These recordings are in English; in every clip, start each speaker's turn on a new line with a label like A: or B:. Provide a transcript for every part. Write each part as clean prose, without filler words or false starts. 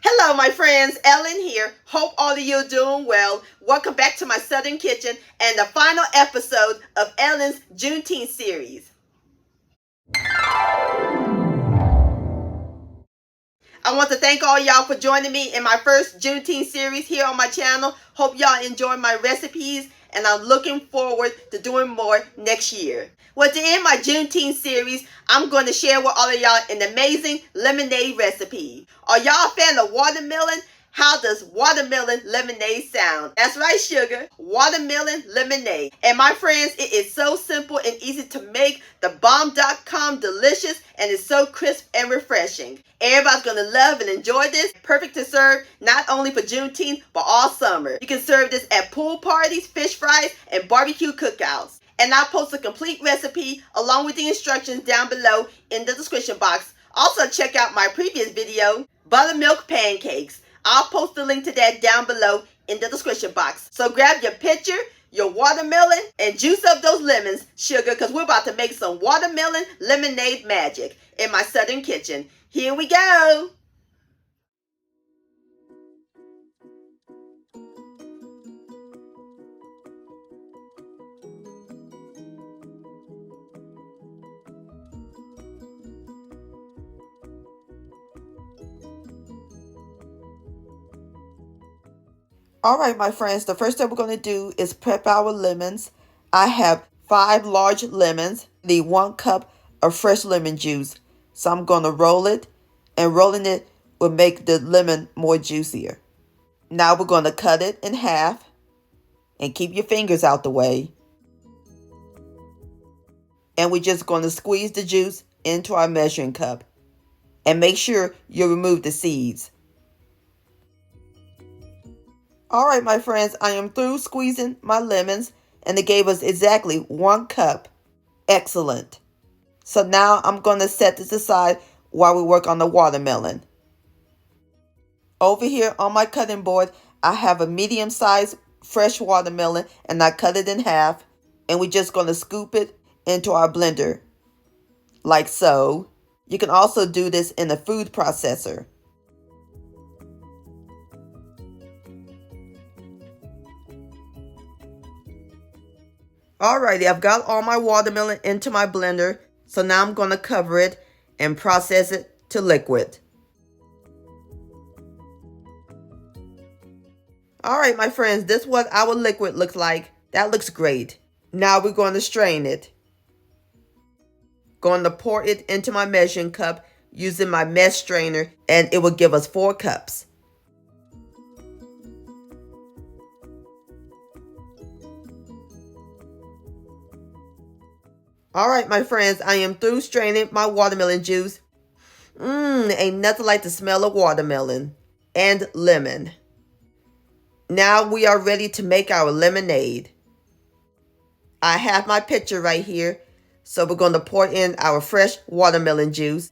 A: Hello, my friends. Ellen here. Hope all of you are doing well. Welcome back to my Southern Kitchen and the final episode of Ellen's Juneteenth Series. I want to thank all y'all for joining me in my first Juneteenth series here on my channel. Hope y'all enjoy my recipes, and I'm looking forward to doing more next year. Well, to end my Juneteenth series, I'm going to share with all of y'all an amazing lemonade recipe. Are y'all a fan of watermelon? How does watermelon lemonade sound? That's right, sugar. Watermelon lemonade. And my friends, it is so simple and easy to make. The bomb.com delicious, and it's so crisp and refreshing. Everybody's going to love and enjoy this. Perfect to serve not only for Juneteenth, but all summer. You can serve this at pool parties, fish fries, and BBQ Cookouts. And I'll post a complete recipe along with the instructions down below in the description box. Also, check out my previous video, buttermilk pancakes. I'll post the link to that down below in the description box. So grab your pitcher, your watermelon, and juice up those lemons, sugar, because we're about to make some watermelon lemonade magic in my Southern kitchen. Here we go. Alright, my friends, the first step we're going to do is prep our lemons. I have 5 large lemons, the 1 cup of fresh lemon juice. So I'm going to roll it, and rolling it will make the lemon more juicier. Now we're going to cut it in half, and keep your fingers out the way. And we're just going to squeeze the juice into our measuring cup. And make sure you remove the seeds. Alright, my friends, I am through squeezing my lemons, and it gave us exactly 1 cup. Excellent. So now I'm going to set this aside while we work on the watermelon. Over here on my cutting board, I have a medium-sized fresh watermelon, and I cut it in half, and we're just going to scoop it into our blender, like so. You can also do this in a food processor. Alrighty, I've got all my watermelon into my blender, so now I'm going to cover it and process it to liquid. Alright, my friends, this is what our liquid looks like. That looks great. Now we're going to strain it. Going to pour it into my measuring cup using my mesh strainer, and it will give us 4 cups. Alright, my friends, I am through straining my watermelon juice. Ain't nothing like the smell of watermelon and lemon. Now we are ready to make our lemonade. I have my pitcher right here, so we're going to pour in our fresh watermelon juice.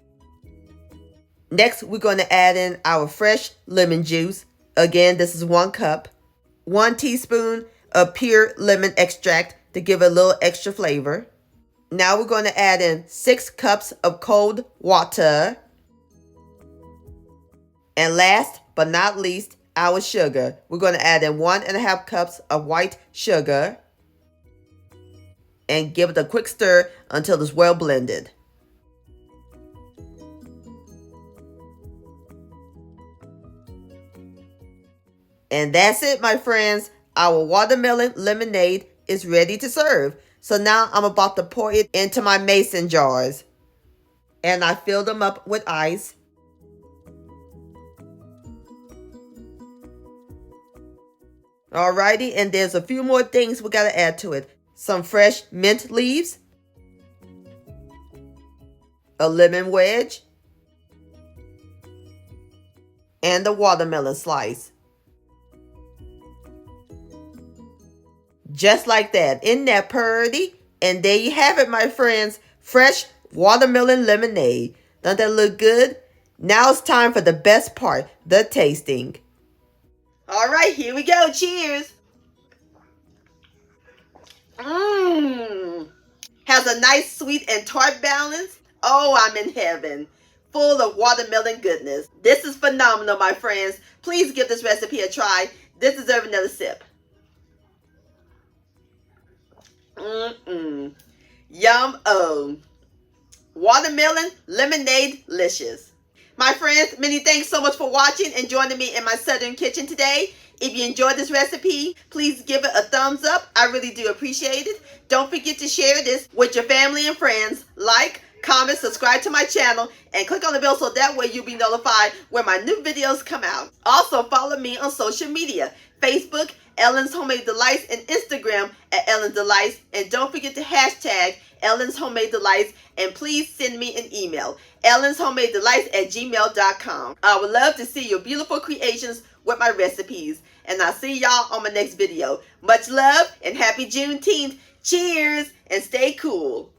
A: Next, we're going to add in our fresh lemon juice. Again, this is 1 cup. 1 teaspoon of pure lemon extract to give it a little extra flavor. Now we're going to add in 6 cups of cold water. And last but not least, our sugar. We're going to add in 1.5 cups of white sugar. And give it a quick stir until it's well blended. And that's it, my friends. Our watermelon lemonade is ready to serve. So now I'm about to pour it into my mason jars. And I fill them up with ice. Alrighty, and there's a few more things we gotta add to it. Some fresh mint leaves. A lemon wedge. And a watermelon slice. Just like that. Isn't that pretty? And there you have it, my friends. Fresh watermelon lemonade. Doesn't that look good? Now it's time for the best part, the tasting. Alright, here we go. Cheers. Has a nice sweet and tart balance. Oh, I'm in heaven. full of watermelon goodness. This is phenomenal, my friends. Please give this recipe a try. This deserves another sip. Yum-o. Watermelon lemonade licious. My friends, many thanks so much for watching and joining me in my southern kitchen today. If you enjoyed this recipe, please give it a thumbs up. I really do appreciate it. Don't forget to share this with your family and friends. Like, comment, subscribe to my channel, and click on the bell so that way you'll be notified when my new videos come out. Also, follow me on social media, Facebook, Ellen's Homemade Delights, and Instagram at Ellen Delights. And don't forget to hashtag Ellen's Homemade Delights, and please send me an email, ellenshomemadedelights@gmail.com. I would love to see your beautiful creations with my recipes. And I'll see y'all on my next video. Much love and happy Juneteenth. Cheers and stay cool.